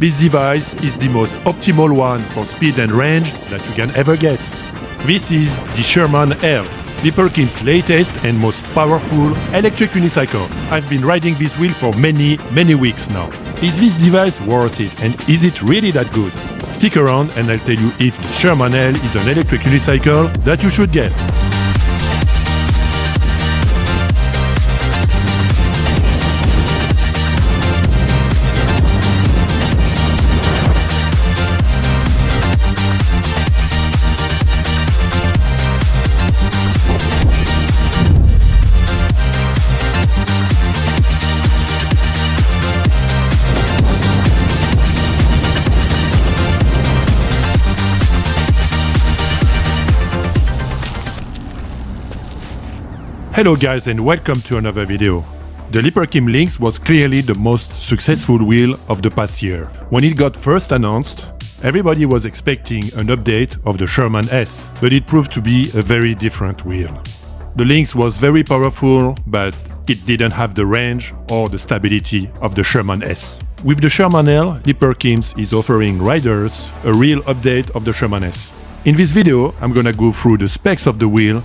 This device is the most optimal one for speed and range that you can ever get. This is the Sherman L, Leaperkim's latest and most powerful electric unicycle. I've been riding this wheel for many weeks now. Is this device worth it, and is it really that good? Stick around and I'll tell you if the Sherman L is an electric unicycle that you should get. Hello guys and welcome to another video. The Leaperkim Lynx was clearly the most successful wheel of the past year. When it got first announced, everybody was expecting an update of the Sherman S, but it proved to be a very different wheel. The Lynx was very powerful, but it didn't have the range or the stability of the Sherman S. With the Sherman L, Leaperkim is offering riders a real update of the Sherman S. In this video, I'm gonna go through the specs of the wheel,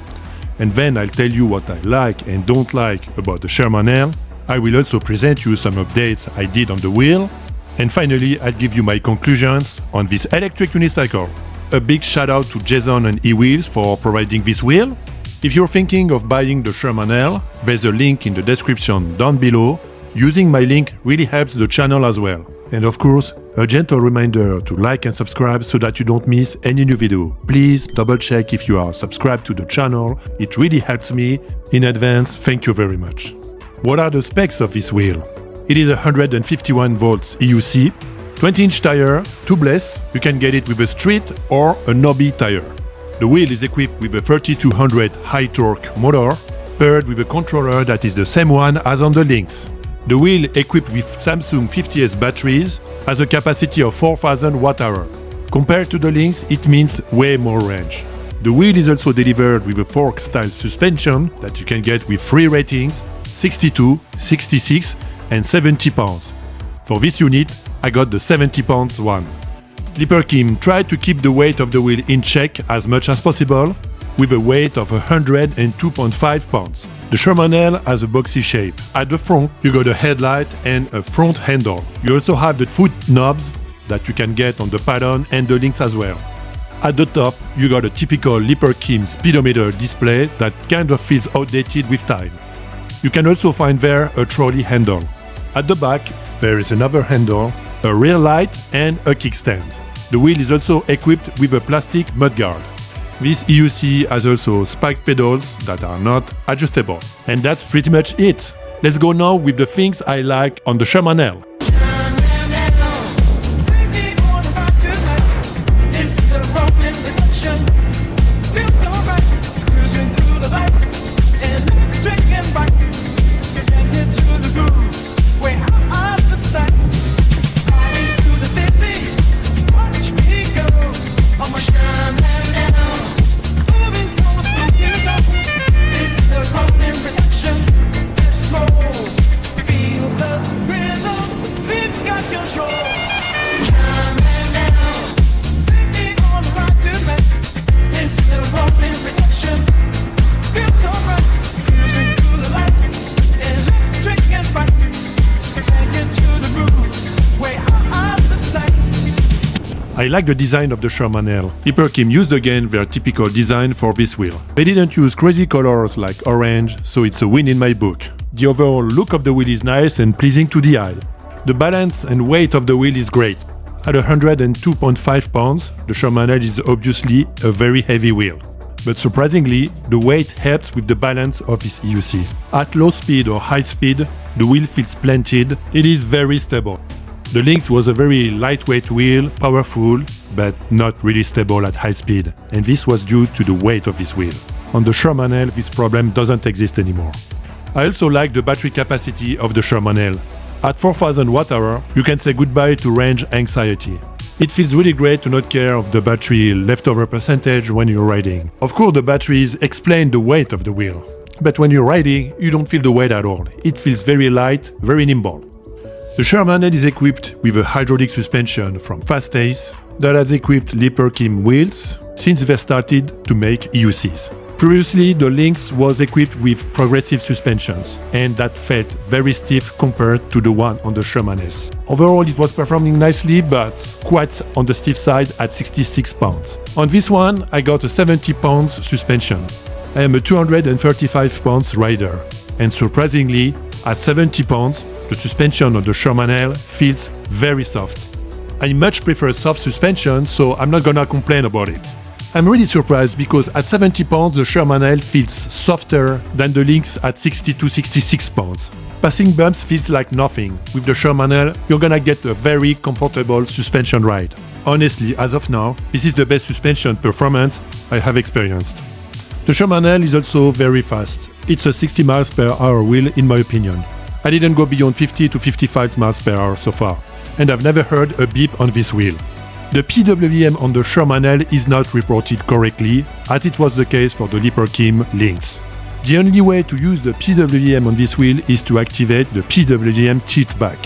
and then I'll tell you what I like and don't like about the Sherman L. I will also present you some updates I did on the wheel. And finally, I'll give you my conclusions on this electric unicycle. A big shout out to Jason and Ewheels for providing this wheel. If you're thinking of buying the Sherman L, there's a link in the description down below. Using my link really helps the channel as well. And of course, a gentle reminder to like and subscribe so that you don't miss any new video. Please double check if you are subscribed to the channel, it really helps me. In advance, thank you very much. What are the specs of this wheel? It is 151 volts EUC, 20-inch tire, tubeless, you can get it with a street or a knobby tire. The wheel is equipped with a 3200 high torque motor, paired with a controller that is the same one as on the Lynx. The wheel equipped with Samsung 50S batteries has a capacity of 4000 Wh. Compared to the Lynx, it means way more range. The wheel is also delivered with a fork-style suspension that you can get with 3 ratings, 62, 66 and 70 pounds. For this unit, I got the 70 pounds one. Leaperkim tried to keep the weight of the wheel in check as much as possible, with a weight of 102.5 pounds. The Sherman L has a boxy shape. At the front, you got a headlight and a front handle. You also have the foot knobs that you can get on the Pattern and the Lynx as well. At the top, you got a typical Leaperkim speedometer display that kind of feels outdated with time. You can also find there a trolley handle. At the back, there is another handle, a rear light and a kickstand. The wheel is also equipped with a plastic mudguard. This EUC has also spike pedals that are not adjustable. And that's pretty much it. Let's go now with the things I like on the Sherman L. I like the design of the Sherman L. Leaperkim used again their typical design for this wheel. They didn't use crazy colors like orange, so it's a win in my book. The overall look of the wheel is nice and pleasing to the eye. The balance and weight of the wheel is great. At 102.5 pounds, the Sherman L is obviously a very heavy wheel. But surprisingly, the weight helps with the balance of this EUC. At low speed or high speed, the wheel feels splendid, it is very stable. The Lynx was a very lightweight wheel, powerful, but not really stable at high speed, and this was due to the weight of this wheel. On the Sherman L, this problem doesn't exist anymore. I also like the battery capacity of the Sherman L. At 4000 Wh, you can say goodbye to range anxiety. It feels really great to not care of the battery leftover percentage when you're riding. Of course, the batteries explain the weight of the wheel, but when you're riding, you don't feel the weight at all. It feels very light, very nimble. The Sherman L is equipped with a hydraulic suspension from Fast-Ace that has equipped Leaperkim wheels since they started to make EUCs. Previously, the Lynx was equipped with progressive suspensions, and that felt very stiff compared to the one on the Sherman S. Overall, it was performing nicely, but quite on the stiff side at 66 pounds. On this one, I got a 70 pounds suspension. I am a 235 pounds rider, and surprisingly, at 70 pounds, the suspension on the Sherman L feels very soft. I much prefer soft suspension, so I'm not gonna complain about it. I'm really surprised because at 70 pounds the Sherman L feels softer than the Lynx at 60–66 pounds. Passing bumps feels like nothing. With the Sherman L, you're gonna get a very comfortable suspension ride. Honestly, as of now, this is the best suspension performance I have experienced. The Sherman L is also very fast. It's a 60 miles per hour wheel in my opinion. I didn't go beyond 50 to 55 miles per hour so far, and I've never heard a beep on this wheel. The PWM on the Sherman L is not reported correctly, as it was the case for the Leaperkim Lynx. The only way to use the PWM on this wheel is to activate the PWM tilt back.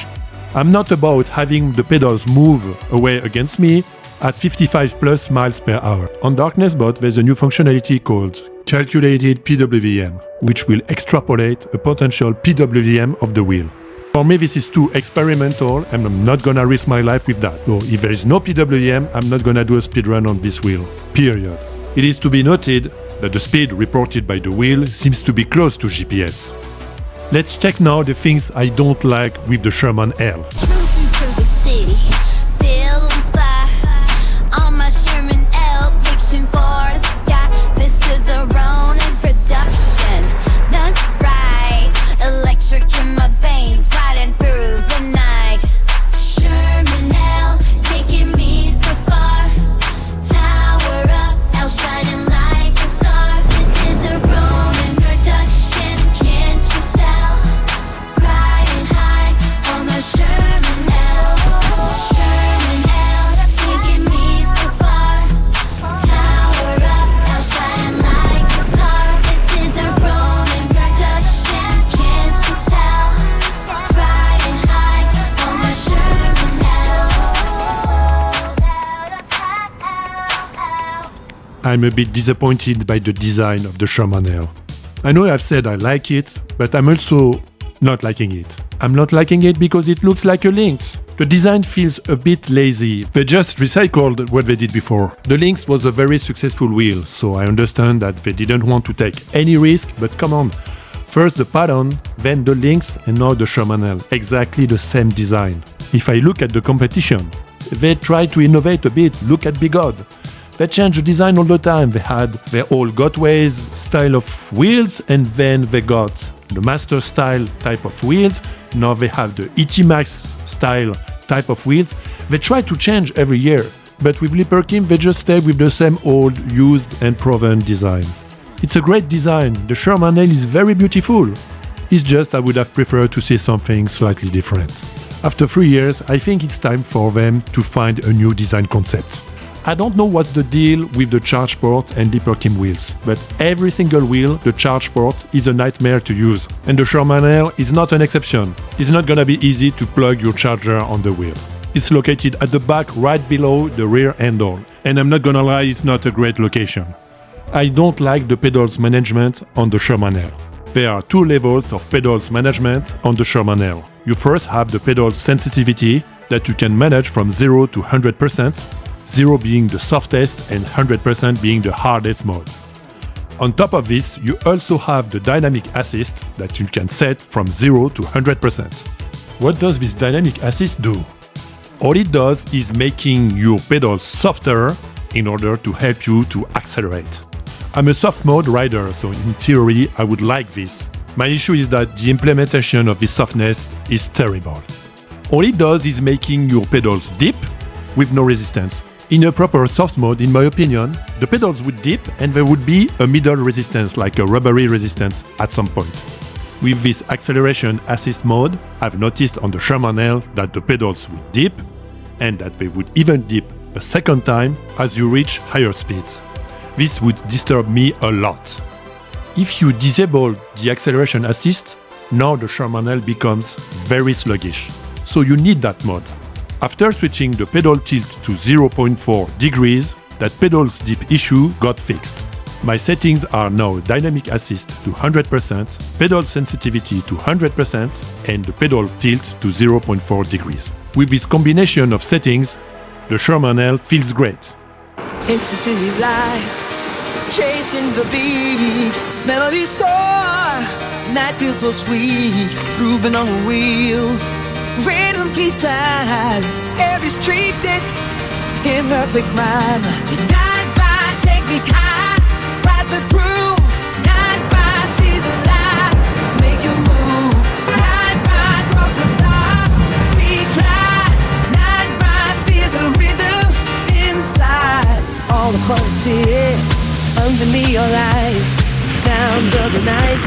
I'm not about having the pedals move away against me at 55+ miles per hour. On Darkness Bot, there's a new functionality called Calculated PWM, which will extrapolate a potential PWM of the wheel. For me, this is too experimental and I'm not gonna risk my life with that. So if there is no PWM, I'm not gonna do a speedrun on this wheel. Period. It is to be noted that the speed reported by the wheel seems to be close to GPS. Let's check now the things I don't like with the Sherman L. I'm a bit disappointed by the design of the Sherman L. I know I've said I like it, but I'm also not liking it. I'm not liking it because it looks like a Lynx. The design feels a bit lazy. They just recycled what they did before. The Lynx was a very successful wheel, so I understand that they didn't want to take any risk, but come on. First the Pattern, then the Lynx, and now the Sherman L. Exactly the same design. If I look at the competition, they try to innovate a bit. Look at Bigod. They change the design all the time. They had their old Gottways style of wheels, and then they got the Master style type of wheels. Now they have the ET Max style type of wheels. They try to change every year, but with Leaperkim they just stay with the same old, used and proven design. It's a great design. The Sherman L is very beautiful. It's just I would have preferred to see something slightly different. After 3 years, I think it's time for them to find a new design concept. I don't know what's the deal with the charge port and Leaperkim wheels, but every single wheel, the charge port is a nightmare to use. And the Sherman L is not an exception. It's not gonna be easy to plug your charger on the wheel. It's located at the back right below the rear handle. And I'm not gonna lie, it's not a great location. I don't like the pedals management on the Sherman L. There are 2 levels of pedals management on the Sherman L. You first have the pedal sensitivity that you can manage from 0 to 100%. 0 being the softest and 100% being the hardest mode. On top of this, you also have the dynamic assist that you can set from 0 to 100%. What does this dynamic assist do? All it does is making your pedals softer in order to help you to accelerate. I'm a soft mode rider, so in theory I would like this. My issue is that the implementation of this softness is terrible. All it does is making your pedals dip with no resistance. In a proper soft mode, in my opinion, the pedals would dip and there would be a middle resistance, like a rubbery resistance at some point. With this acceleration assist mode, I've noticed on the Sherman L that the pedals would dip and that they would even dip a second time as you reach higher speeds. This would disturb me a lot. If you disable the acceleration assist, now the Sherman L becomes very sluggish. so you need that mode. After switching the pedal tilt to 0.4 degrees, that pedal's dip issue got fixed. My settings are now dynamic assist to 100%, pedal sensitivity to 100%, and the pedal tilt to 0.4 degrees. With this combination of settings, the Sherman L feels great. It's the city life, chasing the beat, melody soar, night feels so sweet, grooving on the wheels, rhythm keeps time, every street lit, in perfect rhyme. Night by, take me high, ride the groove, night by, feel the light, make you move, night by, cross the sides, we glide, night by, feel the rhythm inside. All across the city, under neon light, sounds of the night,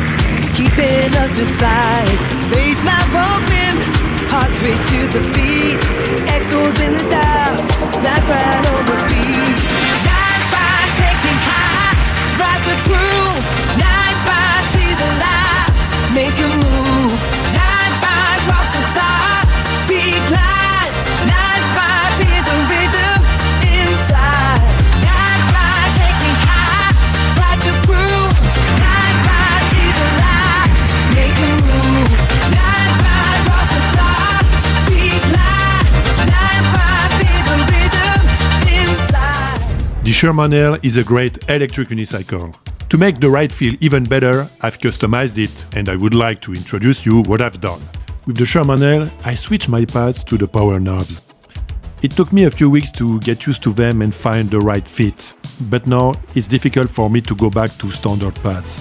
keeping us in flight. Baseline pumping, hearts race to the beat, echoes in the dial, night ride on the beat. Night by, take me high, ride the groove, night by, see the light, make a move, night by, cross the sides, we glide, night by, feel the rhythm inside. Night by, take me high, ride the groove, night by, see the light, make a move, night by, cross the sides, we glide, night by, feel the rhythm inside. The Sherman L is a great electric unicycle. To make the ride feel even better, I've customized it, and I would like to introduce you what I've done. With the Sherman L, I switched my pads to the power knobs. It took me a few weeks to get used to them and find the right fit, but now it's difficult for me to go back to standard pads.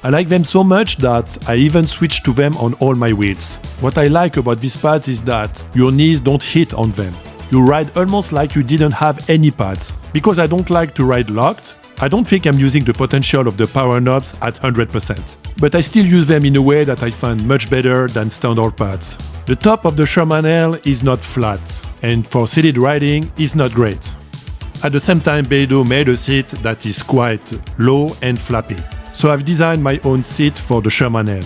I like them so much that I even switched to them on all my wheels. What I like about these pads is that your knees don't hit on them. You ride almost like you didn't have any pads. Because I don't like to ride locked, I don't think I'm using the potential of the power knobs at 100%. But I still use them in a way that I find much better than standard pads. The top of the Sherman L is not flat, and for seated riding is not great. At the same time, Beidou made a seat that is quite low and flappy. So I've designed my own seat for the Sherman L.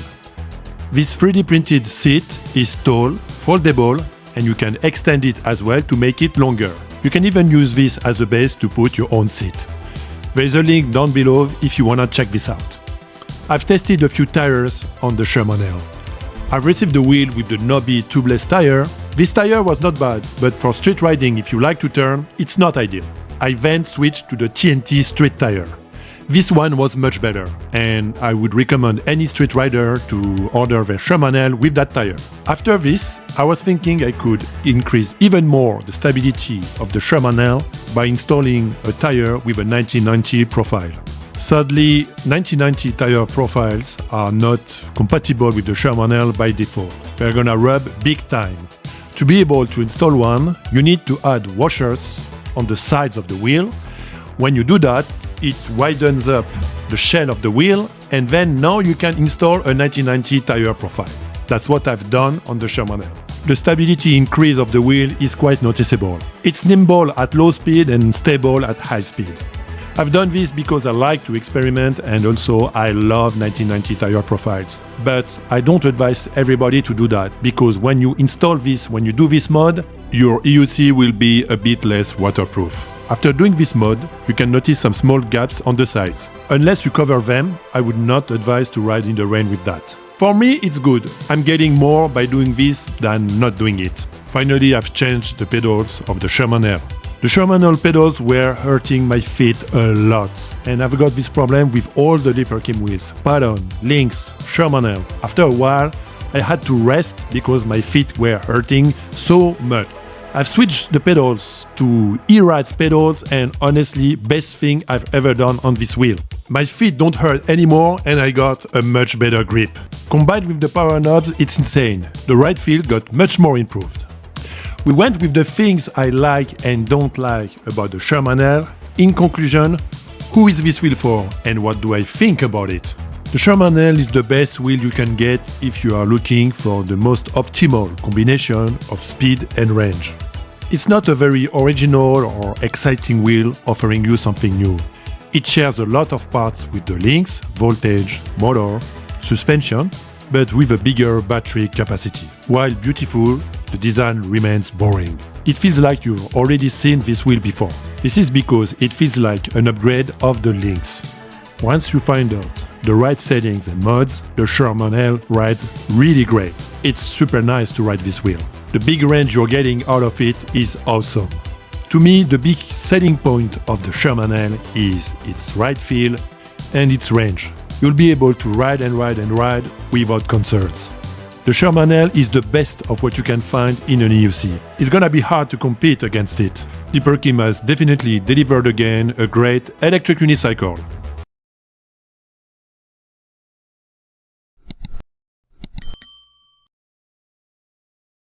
This 3D printed seat is tall, foldable, and you can extend it as well to make it longer. You can even use this as a base to put your own seat. There is a link down below if you wanna check this out. I've tested a few tires on the Sherman L. I've received the wheel with the knobby tubeless tire. This tire was not bad, but for street riding if you like to turn, it's not ideal. I then switched to the TNT street tire. This one was much better, and I would recommend any street rider to order their Sherman L with that tire. After this, I was thinking I could increase even more the stability of the Sherman L by installing a tire with a 1990 profile. Sadly, 1990 tire profiles are not compatible with the Sherman L by default. They're gonna rub big time. To be able to install one, you need to add washers on the sides of the wheel. When you do that, it widens up the shell of the wheel, and then now you can install a 1990 tire profile. That's what I've done on the Sherman L. The stability increase of the wheel is quite noticeable. It's nimble at low speed and stable at high speed. I've done this because I like to experiment, and also I love 1990 tire profiles. But I don't advise everybody to do that, because when you install this, when you do this mod, your EUC will be a bit less waterproof. After doing this mod, you can notice some small gaps on the sides. Unless you cover them, I would not advise to ride in the rain with that. For me, it's good. I'm getting more by doing this than not doing it. Finally, I've changed the pedals of the Sherman L. The Sherman L pedals were hurting my feet a lot, and I've got this problem with all the Leaperkim wheels, Pattern, Lynx, Sherman L. After a while, I had to rest because my feet were hurting so much. I've switched the pedals to E-Ride's pedals, and honestly, best thing I've ever done on this wheel. My feet don't hurt anymore, and I got a much better grip. Combined with the power knobs, it's insane. The ride feel got much more improved. We went with the things I like and don't like about the Sherman L. In conclusion, who is this wheel for, and what do I think about it? The Sherman L is the best wheel you can get if you are looking for the most optimal combination of speed and range. It's not a very original or exciting wheel offering you something new. It shares a lot of parts with the Lynx, voltage, motor, suspension, but with a bigger battery capacity. While beautiful, the design remains boring. It feels like you've already seen this wheel before. This is because it feels like an upgrade of the Lynx. Once you find out the right settings and mods, the Sherman L rides really great. It's super nice to ride this wheel. The big range you're getting out of it is awesome. To me, the big selling point of the Sherman L is its ride feel and its range. You'll be able to ride and ride and ride without concerns. The Sherman L is the best of what you can find in an EUC. It's gonna be hard to compete against it. Leaperkim has definitely delivered again a great electric unicycle.